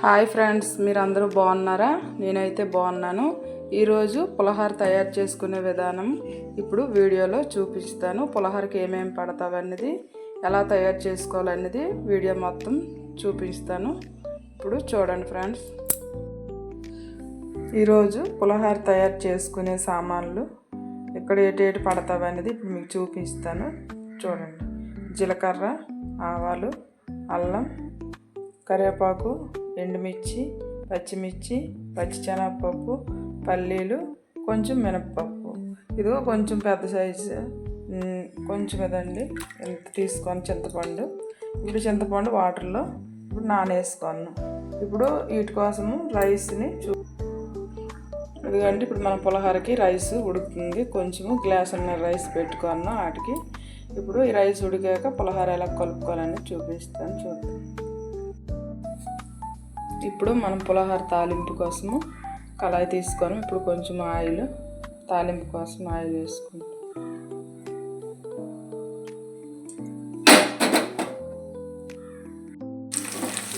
Hi friends, మీరందరూ బాగున్నారా? నేనైతే బాగున్నాను. ఈరోజు పులిహోర తయారు చేసుకునే విధానం ఇప్పుడు వీడియోలో చూపిస్తాను. పులిహోరకి ఏమేమి పడతావన్నది, ఎలా తయారు చేసుకోవాలన్నది వీడియో మొత్తం చూపిస్తాను. ఇప్పుడు చూడండి ఫ్రెండ్స్. ఈరోజు పులిహోర తయారు చేసుకునే సామాన్లు ఇక్కడ ఏటేటి పడతావన్నది ఇప్పుడు మీకు చూపిస్తాను. చూడండి. జీలకర్ర, ఆవాలు, అల్లం, కరివేపాకు, ఎండుమిర్చి, పచ్చిమిర్చి, పచ్చిశనగపప్పు, పల్లీలు, కొంచెం మినపప్పు. ఇదిగో కొంచెం పెద్ద సైజు కొంచెం ఇదండి ఎంత తీసుకొని చింతపండు. ఇప్పుడు చింతపండు వాటర్లో ఇప్పుడు నానేసుకున్నాం. ఇప్పుడు వీటి కోసము రైస్ని ఇదిగండి. ఇప్పుడు మన పులిహోరకి రైస్ ఉడుకుతుంది. కొంచెము గ్లాసున్నర రైస్ పెట్టుకున్నాం వాటికి. ఇప్పుడు ఈ రైస్ ఉడికాక పులిహోర ఎలా కలుపుకోవాలని చూపిస్తాను. చూద్దాం. ఇప్పుడు మనం పులిహోర తాలింపు కోసము కళాయి తీసుకొని ఇప్పుడు కొంచెం ఆయిల్, తాలింపు కోసం ఆయిల్ వేసుకుంటాం.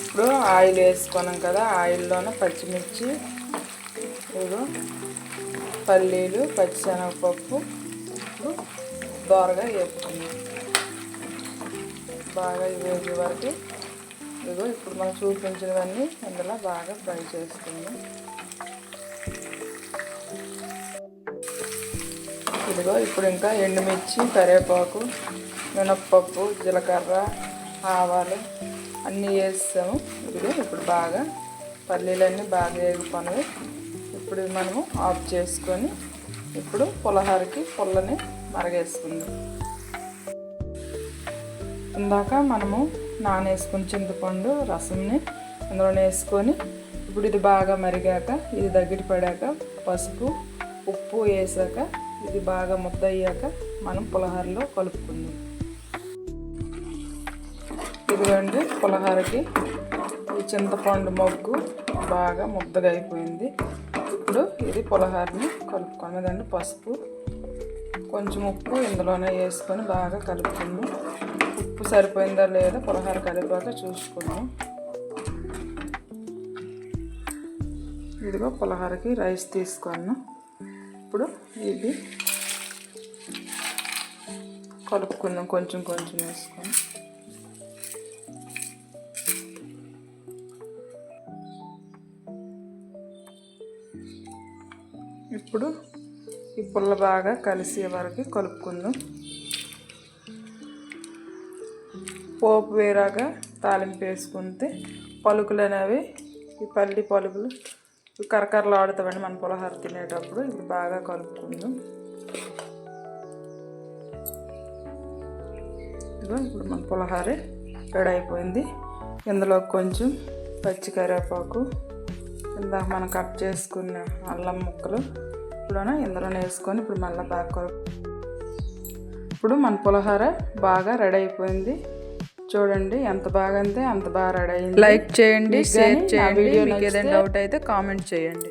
ఇప్పుడు ఆయిల్ వేసుకున్నాం కదా, ఆయిల్లోనే పచ్చిమిర్చి, పల్లీలు, పచ్చిశనగపప్పు ఇప్పుడు దోరగా వేసుకున్నాం. బాగా వేగే వరకు ఇదిగో ఇప్పుడు మనం చూపించినవన్నీ అందులో బాగా ఫ్రై చేసుకుందాం. ఇదిగో ఇప్పుడు ఇంకా ఎండుమిర్చి, కరివేపాకు, మినప్పప్పు, జీలకర్ర, ఆవాలు అన్నీ వేస్తాము. ఇదిగో ఇప్పుడు బాగా పల్లీలన్నీ బాగా వేగుకున్నవి. ఇప్పుడు మనము ఆఫ్ చేసుకొని ఇప్పుడు పులిహోరకి పుల్లని మరగేసుకుందాం. ఇందాక మనము నానేసుకుని చింతపండు రసంని అందులో వేసుకొని ఇప్పుడు ఇది బాగా మరిగాక, ఇది దగ్గర పడాక పసుపు, ఉప్పు వేసాక ఇది బాగా ముద్ద అయ్యాక మనం పులిహోరలో కలుపుకుందాం. ఇదిగోండి, పులిహోరకి ఈ చింతపండు మొగ్గు బాగా ముద్దగా అయిపోయింది. ఇప్పుడు ఇది పులిహోరని కలుపుకున్నదండి. పసుపు, కొంచెం ఉప్పు ఇందులోనే వేసుకొని బాగా కలుపుకుందాం. ఉప్పు సరిపోయిందా లేదా పులిహోర కలిపాక చూసుకుందాం. ఇదిగో పులిహోరకి రైస్ తీసుకున్నాం. ఇప్పుడు ఇది కలుపుకుందాం, కొంచెం కొంచెం వేసుకొని. ఇప్పుడు ఈ పుల్ల బాగా కలిసే వరకు కలుపుకుందాం. పోపు వేరాగా తాలింపు వేసుకుంటే పలుకులు అనేవి, ఈ పల్లి పలుకులు కరకరలు ఆడుతామండి మన పులిహోర తినేటప్పుడు. ఇది బాగా కలుపుకుందాం. ఇదిగో ఇప్పుడు మన పులిహోర రెడీ అయిపోయింది. ఇందులో కొంచెం పచ్చి కరివేపాకు, ఇందాక మనం కట్ చేసుకున్న అల్లం ముక్కలు ఇప్పుడు ఇందులో వేసుకొని ఇప్పుడు మళ్ళీ బాగా ఇప్పుడు మన పులిహోర బాగా రెడీ అయిపోయింది. చూడండి ఎంత బాగా అంతే అంత బాగా రెడీ అయింది. లైక్ చేయండి, షేర్ చేయండి. మీకు ఏదైనా డౌట్ అయితే కామెంట్ చేయండి.